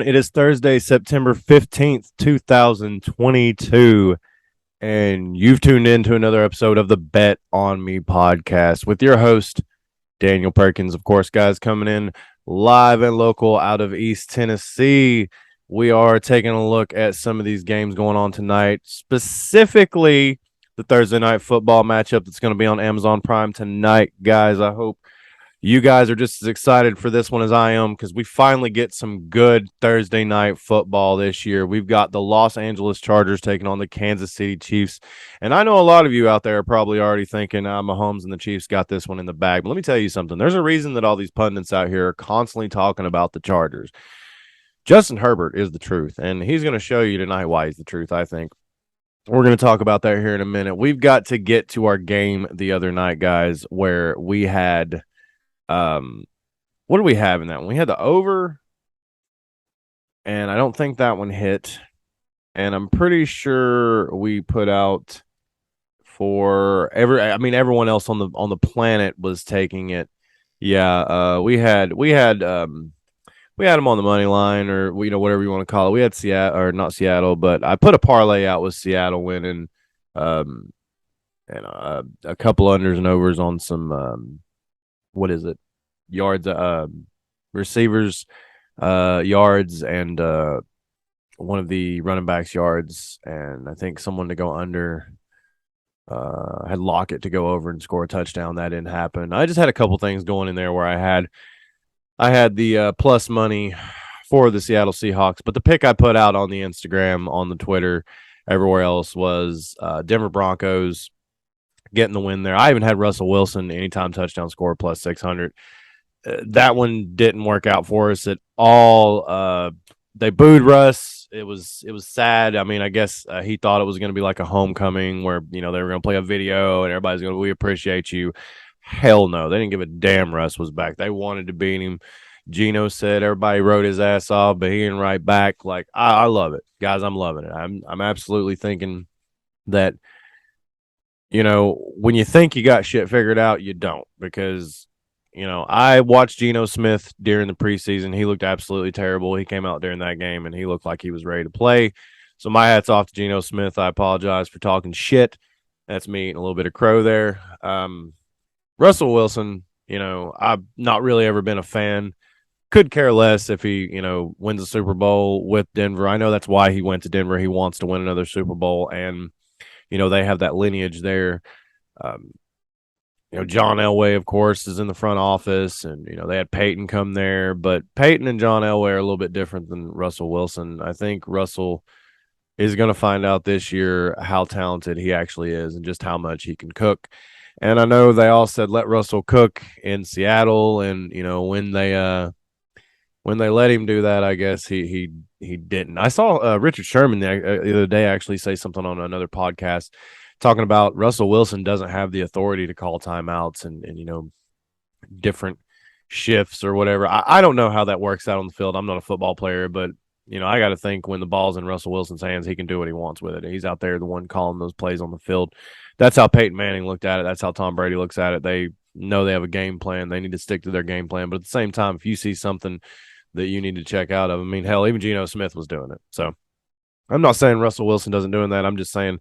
It is Thursday, September 15th, 2022, and you've tuned in to another episode of the Bet on Me podcast with your host, Daniel Perkins. Of course, guys, coming in live and local out of East Tennessee. We are taking a look at some of these games going on tonight, specifically the Thursday night football matchup that's going to be on Amazon Prime tonight, guys. I hope you guys are just as excited for this one as I am because we finally get some good Thursday night football this year. We've got the Los Angeles Chargers taking on the Kansas City Chiefs. And I know a lot of you out there are probably already thinking, Mahomes and the Chiefs got this one in the bag. But let me tell you something. There's a reason that all these pundits out here are constantly talking about the Chargers. Justin Herbert is the truth, and he's going to show you tonight why he's the truth, I think. We're going to talk about that here in a minute. We've got to get to our game the other night, guys, where we had – what do we have in that one? We had the over, and I don't think that one hit. And I'm pretty sure we put out for everyone else on the planet was taking it. Yeah, we had them on the money line, or whatever you want to call it. We had Seattle, or not Seattle, but I put a parlay out with Seattle winning, and a couple unders and overs on some what is it? Yards, receivers, yards, and one of the running backs' yards, and I think someone to go under. Had Lockett to go over and score a touchdown. That didn't happen. I just had a couple things going in there where I had the plus money for the Seattle Seahawks, but the pick I put out on the Instagram, on the Twitter, everywhere else was Denver Broncos getting the win there. I even had Russell Wilson anytime touchdown score plus 600. That one didn't work out for us at all. They booed Russ. It was sad. I mean, I guess he thought it was going to be like a homecoming where they were going to play a video and everybody's going to, we appreciate you. Hell no, they didn't give a damn. Russ was back. They wanted to beat him. Gino said everybody wrote his ass off, but he didn't write back. Like I love it, guys. I'm loving it. I'm absolutely thinking that. When you think you got shit figured out, you don't, because, I watched Geno Smith during the preseason. He looked absolutely terrible. He came out during that game and he looked like he was ready to play. So my hat's off to Geno Smith. I apologize for talking shit. That's me eating a little bit of crow there. Russell Wilson, I've not really ever been a fan. Could care less if he, wins a Super Bowl with Denver. I know that's why he went to Denver. He wants to win another Super Bowl, and they have that lineage there. John Elway, of course, is in the front office, and, they had Peyton come there. But Peyton and John Elway are a little bit different than Russell Wilson. I think Russell is going to find out this year how talented he actually is and just how much he can cook. And I know they all said let Russell cook in Seattle, and, when they let him do that, I guess he didn't. I saw Richard Sherman the other day actually say something on another podcast talking about Russell Wilson doesn't have the authority to call timeouts and different shifts or whatever. I don't know how that works out on the field. I'm not a football player, but I got to think when the ball's in Russell Wilson's hands, he can do what he wants with it. He's out there the one calling those plays on the field. That's how Peyton Manning looked at it. That's how Tom Brady looks at it. They know they have a game plan. They need to stick to their game plan. But at the same time, if you see something that you need to check out of, I mean, hell, even Geno Smith was doing it. So I'm not saying Russell Wilson doesn't doing that. I'm just saying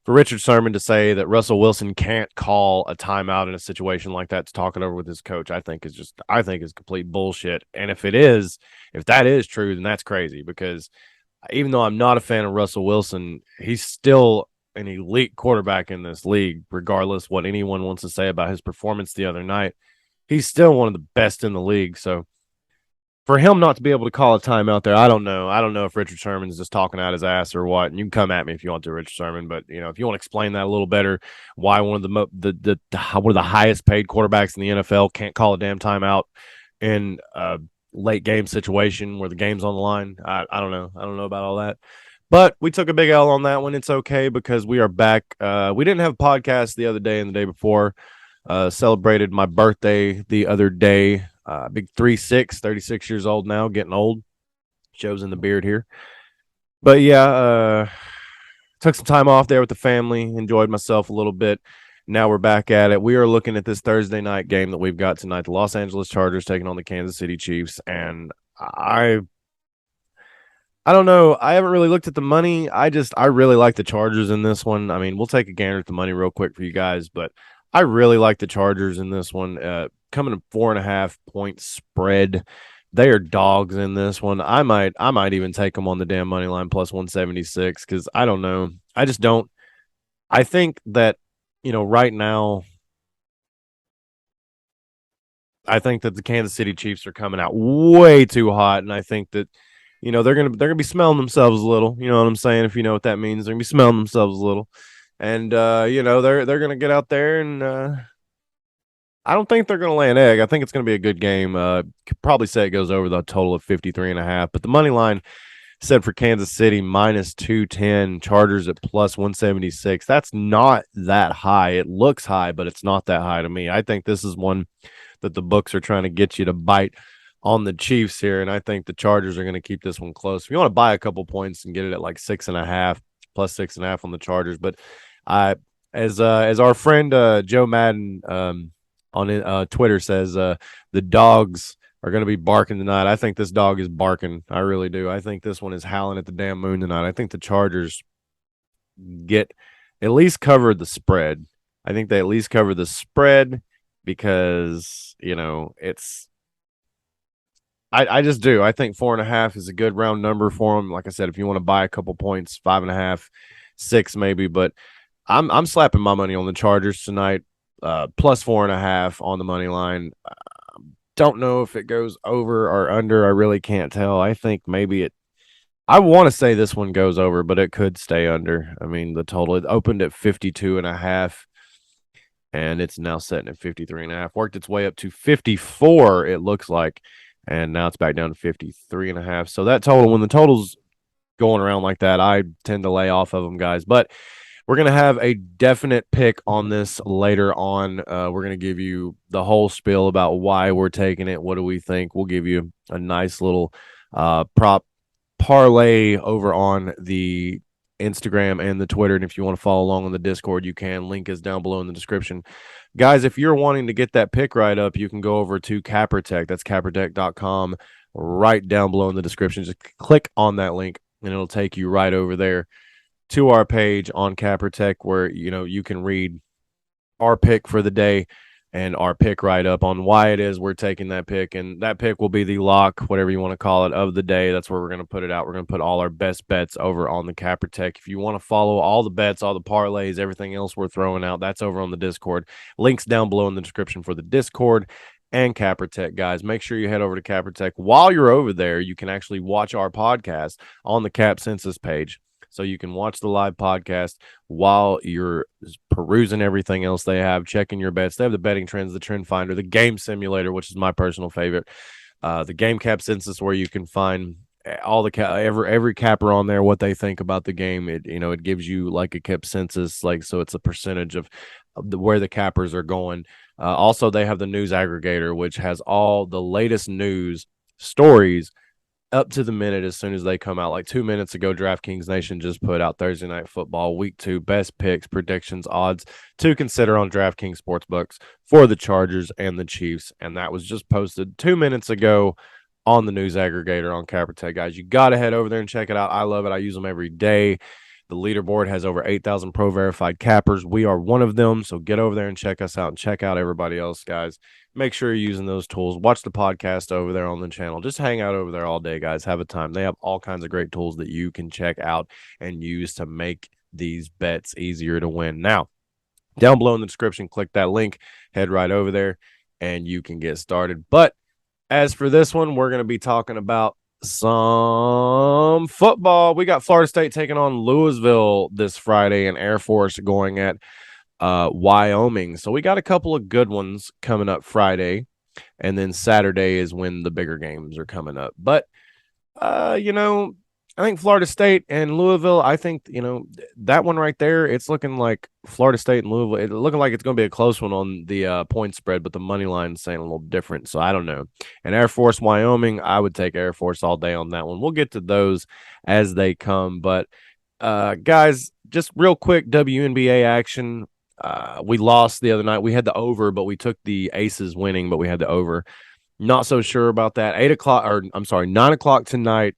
for Richard Sherman to say that Russell Wilson can't call a timeout in a situation like that to talk it over with his coach, I think is complete bullshit. And if that is true, then that's crazy, because even though I'm not a fan of Russell Wilson, he's still an elite quarterback in this league, regardless what anyone wants to say about his performance the other night. He's still one of the best in the league. So for him not to be able to call a timeout there, I don't know. I don't know if Richard Sherman is just talking out his ass or what. And you can come at me if you want to, Richard Sherman. But if you want to explain that a little better, why one of one of the highest paid quarterbacks in the NFL can't call a damn timeout in a late game situation where the game's on the line, I don't know. I don't know about all that. But we took a big L on that one. It's okay because we are back. We didn't have a podcast the other day and the day before. Celebrated my birthday the other day. Big 36 years old now, getting old. Shows in the beard here. But yeah, took some time off there with the family, enjoyed myself a little bit. Now we're back at it. We are looking at this Thursday night game that we've got tonight, the Los Angeles Chargers taking on the Kansas City Chiefs. And I don't know. I haven't really looked at the money. I really like the Chargers in this one. I mean, we'll take a gander at the money real quick for you guys, but I really like the Chargers in this one. Coming to 4.5 point spread. They are dogs in this one. I might even take them on the damn money line plus 176 because I don't know. I just don't. I think that, right now, I think that the Kansas City Chiefs are coming out way too hot, and I think that they're gonna be smelling themselves a little. You know what I'm saying? If you know what that means, they're gonna be smelling themselves a little, and they're gonna get out there, and I don't think they're gonna lay an egg. I think it's gonna be a good game. Could probably say it goes over the total of 53.5, but the money line said for Kansas City minus 210, Chargers at plus 176. That's not that high. It looks high, but it's not that high to me. I think this is one that the books are trying to get you to bite on the Chiefs here, and I think the Chargers are going to keep this one close. If you want to buy a couple points and get it at like 6.5 plus 6.5 on the Chargers, but I as our friend Joe Madden on Twitter says, the dogs are going to be barking tonight. I think this dog is barking. I really do. I think this one is howling at the damn moon tonight. I think the Chargers get at least cover the spread. I think they at least cover the spread because it's. I just do. I think 4.5 is a good round number for them. Like I said, if you want to buy a couple points, 5.5, 6 maybe, but I'm slapping my money on the Chargers tonight. Plus 4.5 on the money line. Don't know if it goes over or under. I really can't tell. I think maybe it. I want to say this one goes over, but it could stay under. I mean, the total it opened at 52.5, and it's now sitting at 53.5. Worked its way up to 54. It looks like, and now it's back down to 53.5. So that total, when the total's going around like that, I tend to lay off of them, guys. But we're going to have a definite pick on this later on. We're going to give you the whole spiel about why we're taking it. What do we think? We'll give you a nice little prop parlay over on the Instagram and the Twitter. And if you want to follow along on the Discord, you can. Link is down below in the description. Guys, if you're wanting to get that pick right up, you can go over to CapperTech. That's cappertech.com right down below in the description. Just click on that link and it'll take you right over there to our page on CapperTech where you can read our pick for the day and our pick right up on why it is we're taking that pick. And that pick will be the lock, whatever you want to call it, of the day. That's where we're going to put it out. We're going to put all our best bets over on the CapperTech. If you want to follow all the bets, all the parlays, everything else we're throwing out, that's over on the Discord. Links down below in the description for the Discord and CapperTech, guys. Make sure you head over to CapperTech. While you're over there, you can actually watch our podcast on the Cap Census page. So you can watch the live podcast while you're perusing everything else they have, checking your bets. They have the betting trends, the trend finder, the game simulator, which is my personal favorite, the game cap census, where you can find all the every capper on there, what they think about the game. It gives you like a cap census, like, so it's a percentage of where the cappers are going. Also, they have the news aggregator, which has all the latest news stories up to the minute as soon as they come out. Like 2 minutes ago, DraftKings Nation just put out Thursday Night Football Week 2 best picks, predictions, odds to consider on DraftKings Sportsbooks for the Chargers and the Chiefs. And that was just posted 2 minutes ago on the news aggregator on CapperTech, guys. You got to head over there and check it out. I love it. I use them every day. The leaderboard has over 8,000 pro verified cappers. We are one of them. So get over there and check us out and check out everybody else, guys. Make sure you're using those tools. Watch the podcast over there on the channel. Just hang out over there all day, guys. Have a time. They have all kinds of great tools that you can check out and use to make these bets easier to win. Now, down below in the description, click that link, head right over there, and you can get started. But as for this one, we're going to be talking about some football. We got Florida State taking on Louisville this Friday and Air Force going at Wyoming. So we got a couple of good ones coming up Friday, and then Saturday is when the bigger games are coming up. But I think Florida State and Louisville, I think, that one right there, it's looking like Florida State and Louisville, it's looking like it's going to be a close one on the point spread, but the money line is saying a little different. So I don't know. And Air Force, Wyoming, I would take Air Force all day on that one. We'll get to those as they come. But guys, just real quick, WNBA action. We lost the other night. We had the over, but we took the Aces winning, but we had the over. Not so sure about that. 9 o'clock tonight.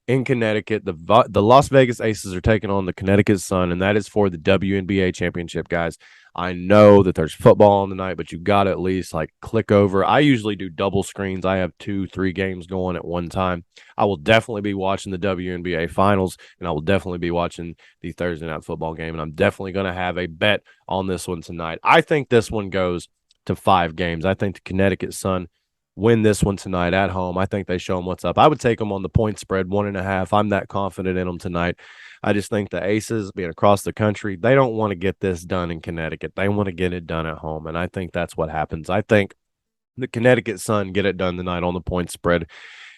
in Connecticut. The Las Vegas Aces are taking on the Connecticut Sun, and that is for the WNBA championship, guys. I know that there's football on the night, but you got to at least like click over. I usually do double screens. I have 2, 3 games going at one time. I will definitely be watching the WNBA Finals, and I will definitely be watching the Thursday night football game, and I'm definitely going to have a bet on this one tonight. I think this one goes to 5 games. I think the Connecticut Sun win this one tonight at home. I think they show them what's up. I would take them on the point spread 1.5. I'm that confident in them tonight. I just think the Aces, being across the country, they don't want to get this done in Connecticut. They want to get it done at home, and I think that's what happens. I think the Connecticut Sun get it done tonight on the point spread,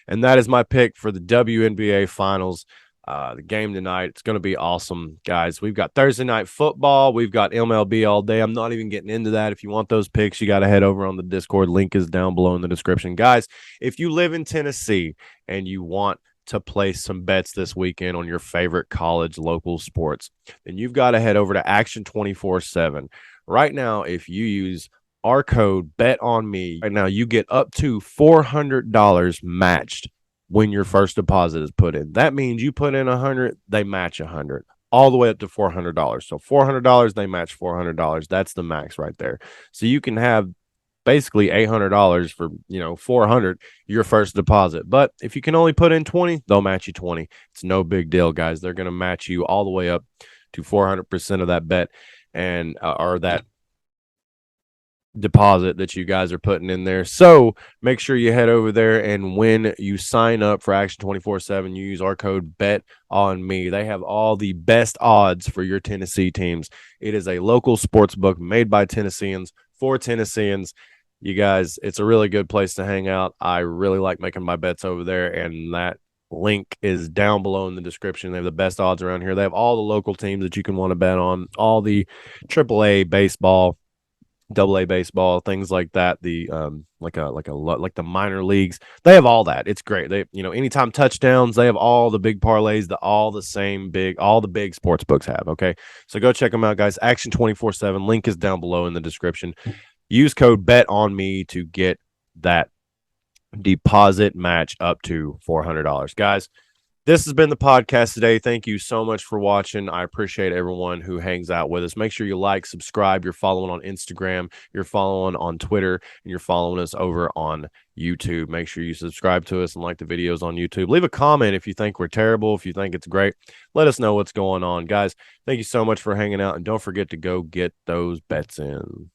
and that is my pick for the WNBA Finals. The game tonight, it's going to be awesome, guys. We've got Thursday night football. We've got MLB all day. I'm not even getting into that. If you want those picks, you got to head over on the Discord. Link is down below in the description. Guys, if you live in Tennessee and you want to place some bets this weekend on your favorite college local sports, then you've got to head over to Action 24/7. Right now, if you use our code BETONME, right now you get up to $400 matched when your first deposit is put in. That means you put in 100, they match 100, all the way up to $400. So $400, they match $400. That's the max right there. So you can have basically $800 for 400 your first deposit. But if you can only put in 20, they'll match you 20. It's no big deal, guys. They're going to match you all the way up to 400% of that bet and or that deposit that you guys are putting in there. So make sure you head over there, and when you sign up for Action 24/7, you use our code Bet on Me. They have all the best odds for your Tennessee teams. It is a local sports book made by Tennesseans for Tennesseans. You guys, it's a really good place to hang out. I really like making my bets over there, and that link is down below in the description. They have the best odds around here. They have all the local teams that you can want to bet on, all the AAA baseball, AA baseball, things like that. The like the minor leagues, they have all that. It's great. They anytime touchdowns, they have all the big parlays, all the big sports books have. Okay, so go check them out, guys. Action 24/7. Link is down below in the description. Use code Bet on Me to get that deposit match up to $400, guys. This has been the podcast today. Thank you so much for watching. I appreciate everyone who hangs out with us. Make sure you like, subscribe. You're following on Instagram. You're following on Twitter. And you're following us over on YouTube. Make sure you subscribe to us and like the videos on YouTube. Leave a comment if you think we're terrible, if you think it's great. Let us know what's going on. Guys, thank you so much for hanging out. And don't forget to go get those bets in.